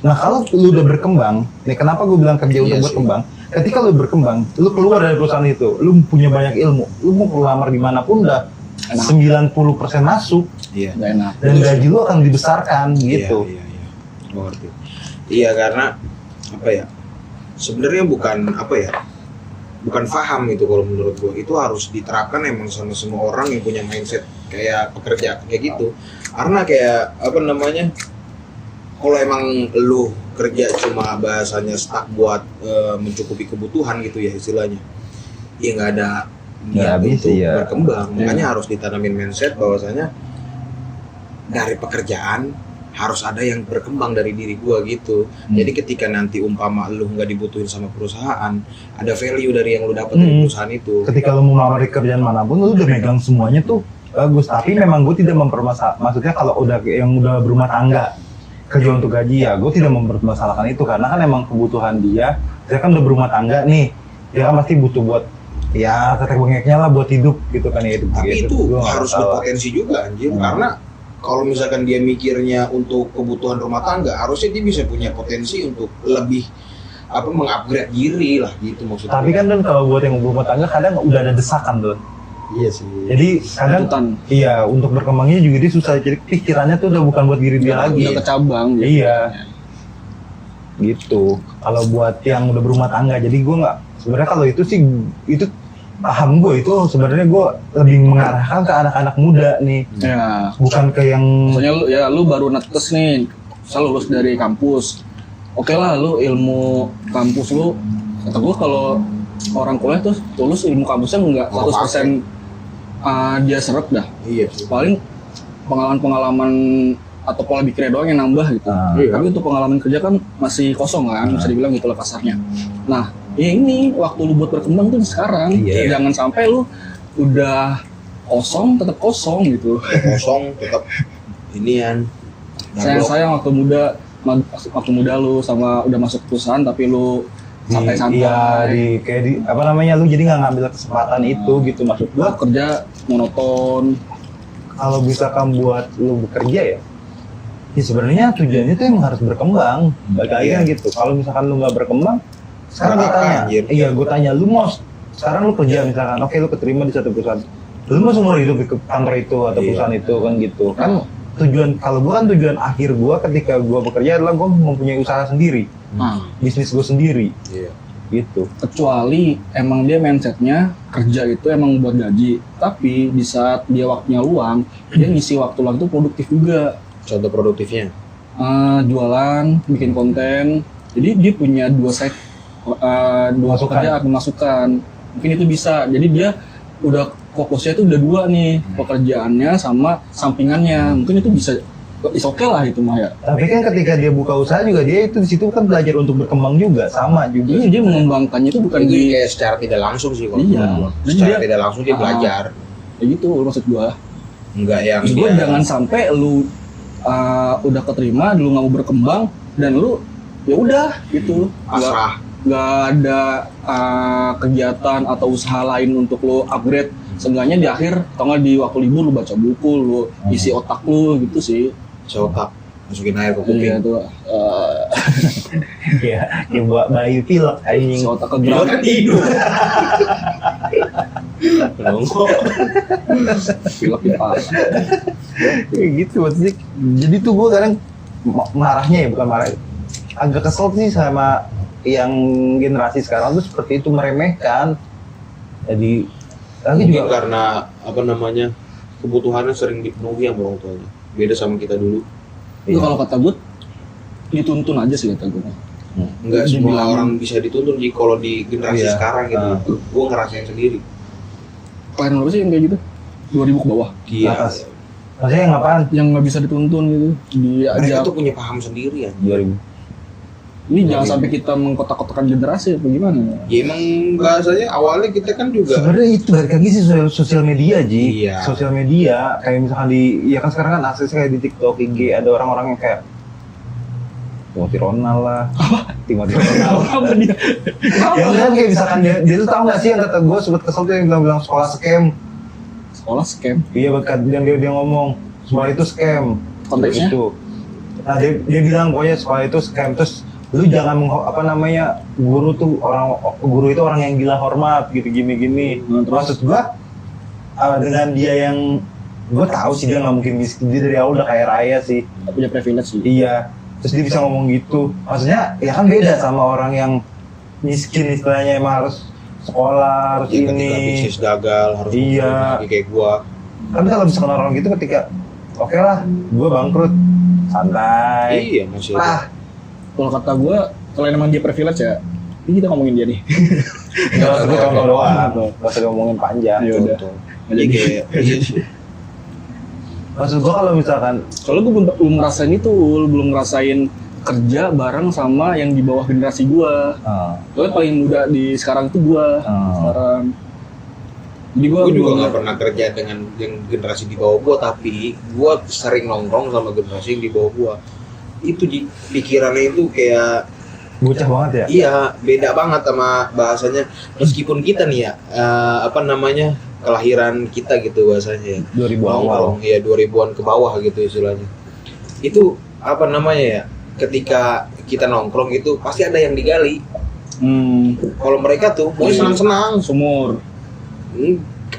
S2: Nah, kalau lu udah berkembang, nih kenapa gue bilang kerja untuk berkembang? Ketika lu berkembang, lu keluar dari perusahaan itu, lu punya banyak ilmu, lu mau kelamar dimanapun udah 90% masuk,
S1: Iya.
S3: Nggak enak.
S2: dan gaji lu akan dibesarkan gitu.
S1: Iya. Gue ngerti. Iya karena apa ya? Sebenarnya bukan apa ya? Bukan paham itu kalau menurut gue. Itu harus diterapkan emang sama semua orang yang punya mindset kayak pekerja kayak gitu. Karena kayak apa namanya? Kalau emang lu kerja cuma bahasanya stuck buat mencukupi kebutuhan gitu ya istilahnya, ya nggak ada niat
S2: habis,
S1: untuk
S2: iya.
S1: berkembang. Makanya harus ditanamin mindset bahwasanya dari pekerjaan harus ada yang berkembang dari diri gua gitu. Jadi ketika nanti umpama lu nggak dibutuhin sama perusahaan, ada value dari yang lu dapat dari perusahaan itu.
S2: Ketika lu mau melamar di kerjaan manapun, lu udah megang semuanya tuh bagus. Tapi memang gue tidak mempermasalahkan. Maksudnya kalau udah yang udah berumah tangga kerja untuk gaji ya, gue tidak mempermasalahkan itu karena kan emang kebutuhan dia kan udah berumah tangga nih, dia kan pasti butuh buat ya tetek bengeknya lah buat hidup gitu kan ya.
S1: Tapi
S2: gitu.
S1: itu
S2: Gua nggak
S1: harus
S2: tahu.
S1: berpotensi juga anjir, karena kalau misalkan dia mikirnya untuk kebutuhan rumah tangga, harusnya dia bisa punya potensi untuk lebih apa mengupgrade diri lah gitu maksudnya.
S2: Tapi kan Don kalau buat yang berumah tangga kadang udah ada desakan Don.
S1: iya sih.
S2: Jadi kadang
S3: Tuntutan.
S2: iya untuk berkembangnya juga dia susah. Jadi pikirannya tuh udah bukan buat diri dia lagi.
S3: Udah ke cabang. Gitu.
S2: Iya. Gitu. Kalau buat yang udah berumah tangga, jadi gue nggak sebenarnya kalau itu sih itu paham gue itu sebenarnya gue lebih mengarahkan ke anak-anak muda nih,
S3: Ya,
S2: bukan ke yang
S3: maksudnya lu baru netes nih, misal lulus dari kampus. Oke lah, lu ilmu kampus lu, kata gue kalau orang kuliah tuh lulus ilmu kampusnya nggak 100% dia seret dah.
S1: Iya sih.
S3: Paling pengalaman atau pola pikirnya doang yang nambah gitu.
S1: Iya.
S3: Tapi untuk pengalaman kerja kan masih kosong kan, bisa dibilang gitu lah kasarnya. Nah, ya ini waktu lu buat berkembang tuh sekarang.
S2: Iya.
S3: Jangan sampai lu udah kosong tetap kosong gitu.
S1: Kosong tetap inian.
S3: Sayang waktu muda lu sama udah masuk perusahaan tapi lu santai-santai.
S2: Iya, kayak di apa namanya, lu jadi nggak ngambil kesempatan itu gitu, maksud
S3: Lu
S2: gua.
S3: kerja monoton.
S2: Kalau misalkan buat lu bekerja ya sebenarnya tujuannya tuh emang harus berkembang. Balik lagi kan gitu. Kalau misalkan lu nggak berkembang, sekarang gue tanya, gue tanya lu mau sekarang lu kerja misalkan, oke lu keterima di satu perusahaan, lu mau seumur hidup di kantor itu atau perusahaan itu kan gitu kan. Tujuan kalau gue kan tujuan akhir gue ketika gue bekerja adalah gue mempunyai usaha sendiri, bisnis gue sendiri.
S1: Iya.
S2: Gitu.
S3: Kecuali emang dia mindsetnya kerja itu emang buat gaji, tapi di saat dia waktunya luang, dia ngisi waktu luang itu produktif juga.
S1: Contoh produktifnya.
S3: Jualan, bikin konten, jadi dia punya dua pekerjaan, masukan. Mungkin itu bisa, jadi dia udah fokusnya itu udah dua nih, pekerjaannya sama sampingannya. Mungkin itu bisa, oke lah itu mah ya.
S2: Tapi kan ketika dia buka usaha juga dia itu di situ kan belajar untuk berkembang juga, sama juga.
S3: Iya, dia mengembangkannya itu bukan
S1: Itu kayak secara tidak langsung sih kalau
S3: Iya.
S1: menurut gua.
S3: Dan
S1: Secara
S3: dia-
S1: tidak langsung dia belajar.
S3: ya gitu maksud gua.
S1: Enggak yang
S3: Maksud gua
S1: dia
S3: jangan sampai lu udah keterima, lu nggak mau berkembang dan lu ya udah gitu,
S1: pasrah.
S3: nggak ada kegiatan atau usaha lain untuk lu upgrade. Seenggaknya di akhir atau nggak di waktu libur lu baca buku, lu isi otak lu gitu sih.
S1: Seotak masukin air ke
S3: Iya
S1: kuping.
S3: tuh,
S2: Iya, kayak buat bayi pilek anjing.
S3: isi otak kegerak.
S1: tidur. Nongol.
S3: Pilek di pas.
S2: Kayak gitu maksudnya. Jadi tuh gue kadang marahnya ya, bukan marah. Agak kesel sih sama yang generasi sekarang tuh seperti itu, meremehkan. Jadi lagi
S1: Mungkin
S2: juga
S1: karena apa namanya kebutuhannya sering dipenuhi sama orang tuanya. Beda sama kita dulu.
S3: Itu kalau kata gue dituntun aja sih kata gue.
S1: Enggak semua
S3: Dibilang-
S1: orang bisa dituntun Ji. Kalau di generasi
S2: Iya.
S1: sekarang gitu. Gue ngerasain sendiri.
S3: Kalian berapa sih yang kayak gitu? 2000 ke bawah.
S1: Dia
S2: atas. Maksudnya yang apaan?
S3: Yang nggak bisa dituntun gitu.
S1: mereka
S3: Diajak.
S1: tuh punya paham sendiri ya.
S2: 2000.
S3: Ini jangan sampai kita mengkotak-kotakan generasi apa gimana?
S1: Ya emang bahasanya awalnya kita kan juga
S2: Sebenarnya itu balik lagi sih sosial media, Ji.
S1: Iya.
S2: Sosial media kayak misalkan ya kan sekarang kan aksesnya kayak di TikTok, IG, ada orang-orang yang kayak Timothy Ronald lah. Timothy Ronald.
S3: Apa dia?
S2: Ya kan kayak misalkan dia tuh tahu nggak sih yang kata gue sempet kesel tuh yang bilang sekolah scam.
S3: Sekolah scam.
S2: Iya bahkan yang dia ngomong sekolah itu scam.
S3: Konteksnya?
S2: Itu. Nah dia bilang pokoknya sekolah itu scam, terus lu jangan apa namanya guru itu orang yang gila hormat gitu gini. Maksud gua dengan dia yang gua tahu sih dia nggak mungkin miskin, dia dari awal udah kaya raya sih.
S3: Punya privilege sih.
S2: Iya. Terus dia bisa ngomong gitu. Maksudnya ya kan beda sama orang yang miskin istilahnya, emang harus sekolah, harus
S1: ketika
S2: ini.
S1: bisnis gagal harus
S2: Iya.
S1: lagi kayak gua.
S2: Tapi kalau misalkan orang gitu ketika oke lah, gua bangkrut, santai.
S1: Iya masih ada.
S3: Kalau kata gue, kalau emang dia privilege ya, ini kita ngomongin dia nih.
S2: Gak usah gue contoh doang, gak usah ngomongin panjang.
S3: Ya udah.
S1: Contoh. Jadi kayak iya sih.
S2: Maksud gue kalau misalkan
S3: Soalnya gue belum ngerasain itu, belum ngerasain kerja bareng sama yang di bawah generasi gue. Soalnya paling muda di sekarang itu gue. Sekarang. Jadi gue
S1: Gue juga nggak pernah kerja dengan yang generasi di bawah gua, tapi gua sering nongkrong sama generasi yang di bawah gua. Itu pikirannya itu kayak
S2: bocah banget ya.
S1: iya beda banget sama bahasanya. Meskipun kita nih ya apa namanya kelahiran kita gitu bahasanya.
S2: 2000 awal.
S1: Nongkrong ya 2000-an ke bawah gitu istilahnya. Itu apa namanya ya? Ketika kita nongkrong itu pasti ada yang digali. Kalau mereka tuh mau senang-senang,
S3: sumur.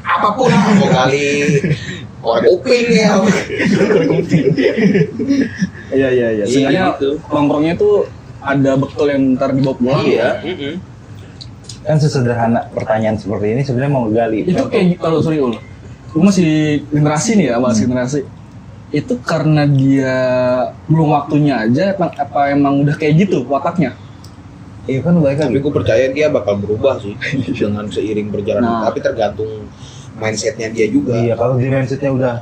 S1: apapun mau gali korek kuping ya.
S3: Iya. Seenggaknya
S1: gitu.
S3: nongkrongnya tuh ada bekal yang ntar dibawa pulang.
S1: Iya.
S2: Kan sesederhana pertanyaan seperti ini sebenarnya mau gali.
S3: Itu kayak kalau sorry ul, lu masih generasi nih ya, masih generasi. Itu karena dia belum waktunya aja, apa emang udah kayak gitu wataknya?
S2: Iya kan baik kan.
S1: Tapi gue percaya dia bakal berubah sih dengan seiring berjalan. Tapi tergantung mindsetnya dia juga.
S2: Iya, kalau di mindsetnya udah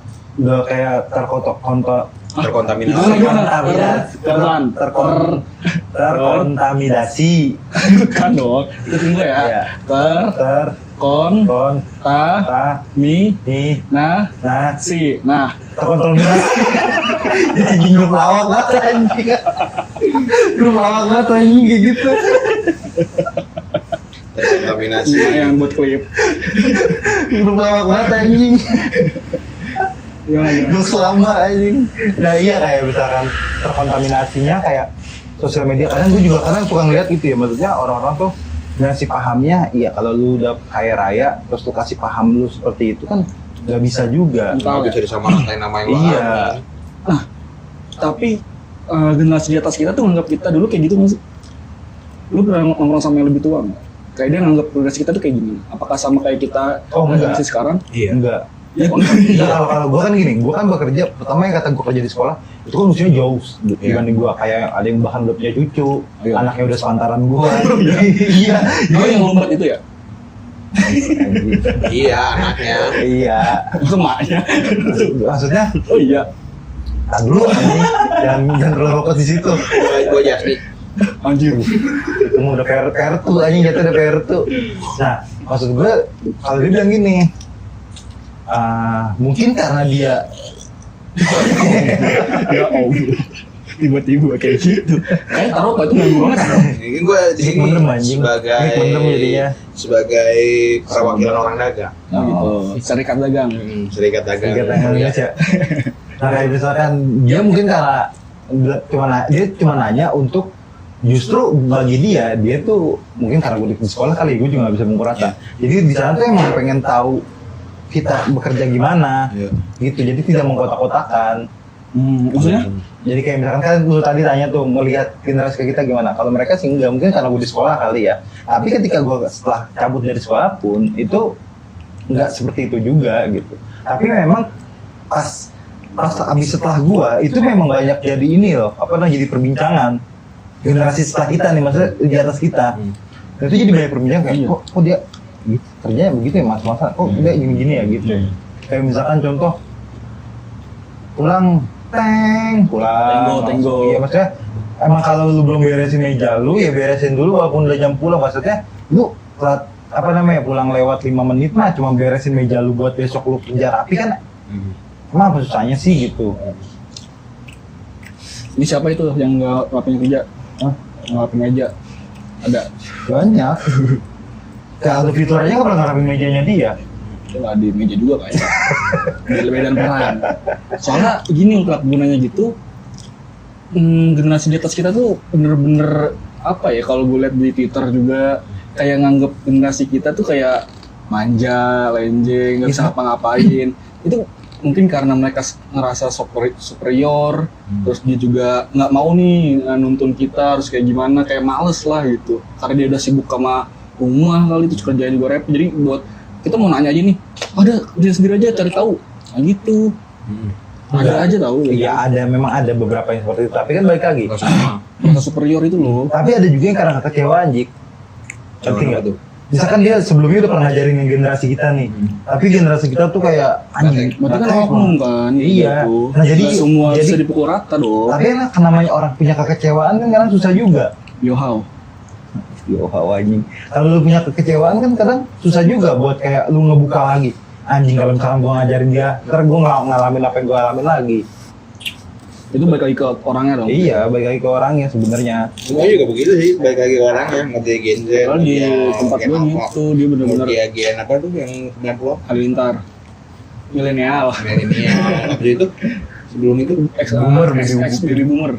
S2: kayak terkontaminasi.
S3: Bukan dong, itu tunggu ya. Terkontaminasi. Nah,
S2: terkontaminasi. Anjing lu lawak banget anjing. Lu lawak banget anjing kayak gitu.
S1: Terkontaminasi.
S3: Yang buat klip.
S2: Lu lawak banget anjing. Gue selama anjing. Nah iya kayak misalkan terkontaminasinya kayak sosial media. Kadang gue juga suka ngeliat gitu ya, maksudnya orang-orang tuh ngasih pahamnya, iya kalau lu udah kaya raya terus lu kasih paham lu seperti itu kan nggak bisa juga.
S1: Nggak bisa disamakan nama yang lain.
S2: Iya.
S3: Nah, tapi generasi di atas kita tuh nganggap kita dulu kayak gitu nggak sih? Lu pernah ngomong sama yang lebih tua nggak? Kayak dia nganggap generasi kita tuh kayak gimana? Apakah sama kayak kita generasi sekarang?
S2: Iya. Enggak.
S3: Ya,
S2: kalau gue kan gini, gue kan bekerja, pertama yang kata gue kerja di sekolah itu kan usianya jauh dibanding gue, kayak ada yang bahkan udah punya cucu, anaknya udah sepantaran gue. Iya.
S3: Gue yang lompat itu ya?
S1: Iya, anaknya.
S2: Iya.
S3: Itu maknya.
S2: Maksudnya?
S3: Oh iya.
S2: Tahan dulu anjing, jangan terlalu fokus di situ.
S1: Gue Jasni.
S3: Anjir.
S2: Itu udah PR tuh anjing, jatuh udah PR tuh. Nah, maksud gue kalau dia bilang gini, mungkin karena dia
S3: ya om tiba-tiba kayak gitu kayak taruh itu nganggur banget.
S1: Ini gue di sini sebagai perwakilan orang dagang.
S3: Gitu, serikat dagang.
S1: Serikat dagang
S2: Indonesia. Nah kayak misalkan dia mungkin karena dia cuma nanya untuk justru bagi dia tuh mungkin karena gue di sekolah kali, gue juga nggak bisa mengukur rata. Jadi di sana tuh emang pengen tahu kita bekerja gimana, gitu. Jadi tidak mengkotak-kotakan.
S3: Maksudnya?
S2: Jadi kayak misalkan kan lu tadi tanya tuh melihat generasi kita gimana. Kalau mereka sih enggak, mungkin karena gue di sekolah kali ya. Tapi ketika gue setelah cabut dari sekolah pun itu enggak seperti itu juga gitu. Tapi memang pas abis setelah gue itu memang banyak jadi ini loh, jadi perbincangan generasi setelah kita nih, maksudnya di atas kita. Itu jadi banyak perbincangan kayak kok dia gitu, kerjanya begitu ya mas-masan, kok dia gini-gini ya gitu. Kayak misalkan contoh pulang
S3: tenggo.
S2: Iya maksudnya emang kalau lu belum beresin meja lu ya beresin dulu walaupun udah jam pulang, maksudnya lu pulang lewat 5 menit mah cuma beresin meja lu buat besok lu kerja rapi kan. Emang apa susahnya sih gitu.
S3: Ini siapa itu yang nggak rapiin kerja? Nggak rapiin meja? Ada
S2: banyak. Kayak Aldo Fitur aja nggak pernah ngarapin mejanya dia.
S3: Itu nggak di meja juga kayaknya. Beda peran. Soalnya gini untuk gunanya gitu, generasi di atas kita tuh bener-bener apa ya, kalau gue lihat di Twitter juga kayak nganggep generasi kita tuh kayak manja, lenjeng, nggak bisa ngapa-ngapain. Itu mungkin karena mereka ngerasa superior, terus dia juga nggak mau nih nuntun kita harus kayak gimana, kayak males lah gitu. Karena dia udah sibuk sama rumah kali itu, kerjaan juga repot. Jadi buat kita mau nanya aja nih, ada dia sendiri aja cari tahu, nah gitu. Ada aja tahu.
S2: Iya ada, memang ada beberapa yang seperti itu. Tapi kan balik lagi,
S3: rasa superior itu loh.
S2: Tapi ada juga yang karena kekecewaan Jik. Ngerti nggak tuh? Misalkan dia sebelumnya udah pernah ngajarin yang generasi kita nih, tapi generasi kita tuh kayak anjing.
S3: Berarti kan oknum kan?
S2: Iya.
S3: Gitu.
S2: Nah jadi
S3: semua bisa dipukul rata dong.
S2: Tapi kan namanya orang punya kekecewaan kan kadang susah juga.
S3: Yo how
S2: anjing. Kalau lu punya kekecewaan kan kadang susah juga buat kayak lu ngebuka lagi. Anjing kalau misalkan gua ngajarin dia, ntar gua ngalamin apa yang gua alamin lagi.
S3: Itu balik lagi ke orangnya dong.
S2: Iya, balik lagi ke orangnya sebenarnya.
S1: Semuanya juga begitu sih, balik lagi ke orangnya. Ngerti Gen Z.
S3: Kalau di tempat gua gitu, dia benar-benar
S1: Gen apa tuh yang 90?
S3: Halilintar. Milenial.
S1: Habis itu sebelum itu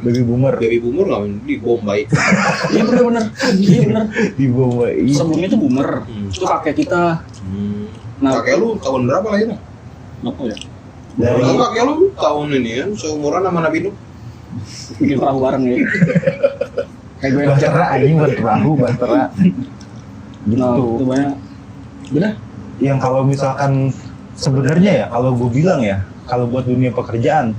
S3: baby boomer
S1: nggak di Bombay.
S3: Iya benar
S2: Di Bombay.
S3: Sebelumnya itu boomer, itu kakek kita.
S1: Nah kakek lu tahun berapa lahirnya?
S3: Apa ya?
S1: Dari kakek lu tahun ini kan seumuran sama Nabi Nuh.
S3: Bikin perahu bareng ya. Kayak gue
S2: Bahtera anjing, perahu Bahtera. gitu.
S3: Nah, itu banyak. Udah.
S2: Yang kalau misalkan sebenarnya ya, kalau gue bilang ya, kalau buat dunia pekerjaan,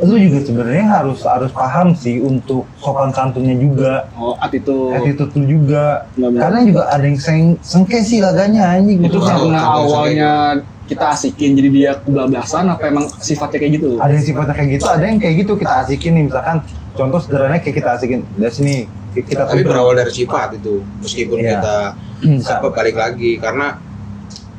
S2: lu juga sebenarnya harus paham sih untuk sopan santunnya juga,
S3: Oh, attitude
S2: lu juga.
S3: Benar.
S2: Karena juga ada yang sengke sih laganya anjing.
S3: itu
S2: Betul,
S3: karena
S1: Contoh-
S3: awalnya kita asikin jadi dia kebablasan apa emang sifatnya kayak gitu?
S2: ada yang sifatnya kayak gitu, ada yang kayak gitu kita asikin nih, misalkan contoh sederhananya kayak kita asikin dari sini kita
S1: Tapi berawal dari sifat itu, meskipun
S2: Iya.
S1: kita balik lagi, karena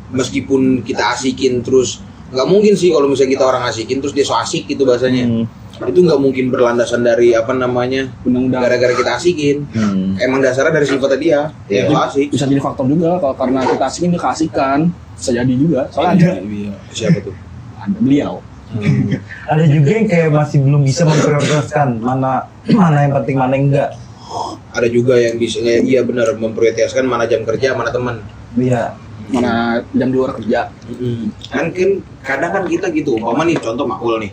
S1: meskipun kita asikin terus nggak mungkin sih kalau misalnya kita orang asikin terus dia so asik gitu bahasanya. Itu nggak mungkin berlandasan dari apa namanya
S3: Undang-undang.
S1: gara-gara kita asikin. Emang dasarnya dari sifatnya dia,
S2: Iya.
S1: so asik.
S3: Bisa jadi faktor juga kalau karena kita asikin dia keasikan, bisa jadi juga. Soalnya
S1: Iya. Siapa tuh?
S3: ada beliau.
S2: Ada juga yang kayak masih belum bisa memprioritaskan mana yang penting mana yang enggak.
S1: Ada juga yang bisa, iya benar, memprioritaskan mana jam kerja, mana teman.
S2: Iya.
S3: Mana jam di luar kerja.
S1: Kan kadang kan kita gitu, umpama nih contoh Maul nih.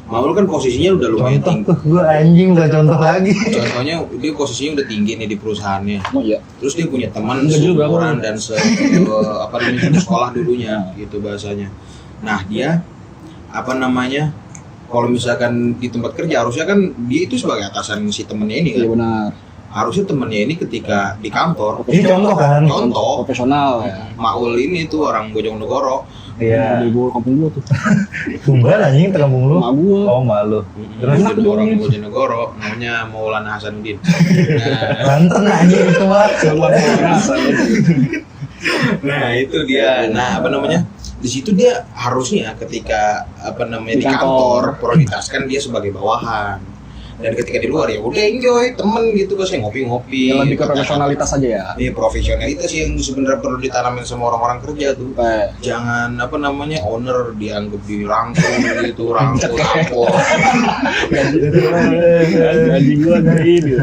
S1: Maul kan posisinya udah lumayan
S2: Contoh
S1: tinggi.
S2: tuh gue anjing udah contoh lagi.
S1: Contohnya dia posisinya udah tinggi nih di perusahaannya.
S3: Oh iya.
S1: Terus dia punya teman
S3: Enggak juga,
S1: seumuran
S3: Bang.
S1: dan apa namanya sekolah dulunya gitu bahasanya. Nah dia apa namanya kalau misalkan di tempat kerja harusnya kan dia itu sebagai atasan si temennya ini
S3: Iya
S1: kan.
S3: benar.
S1: Harusnya temennya ini ketika di kantor
S2: Ini contoh kan?
S1: contoh
S3: Profesional ya.
S1: Maul ini tuh orang Bojonegoro.
S2: Iya.
S3: Dari gua kampung gua tuh.
S2: Sumbar anjing terkampung lu.
S3: Sama gua.
S2: Oh malu. Terus
S1: Terus ada orang Bojonegoro namanya Maulana Hasanuddin.
S2: Banten anjing itu mah.
S1: Nah itu dia. Nah apa namanya? Di situ dia harusnya ketika apa namanya di
S3: Di
S1: kantor prioritaskan dia sebagai bawahan. Dan ketika di luar ya udah enjoy temen gitu kan, saya ngopi-ngopi.
S3: Yang lebih ke profesionalitas aja ya.
S1: Iya profesionalitas yang sebenarnya perlu ditanamin sama orang-orang kerja tuh. Jangan apa namanya owner dianggap dirangkul gitu, rangkul.
S3: Gaji gua dari ini.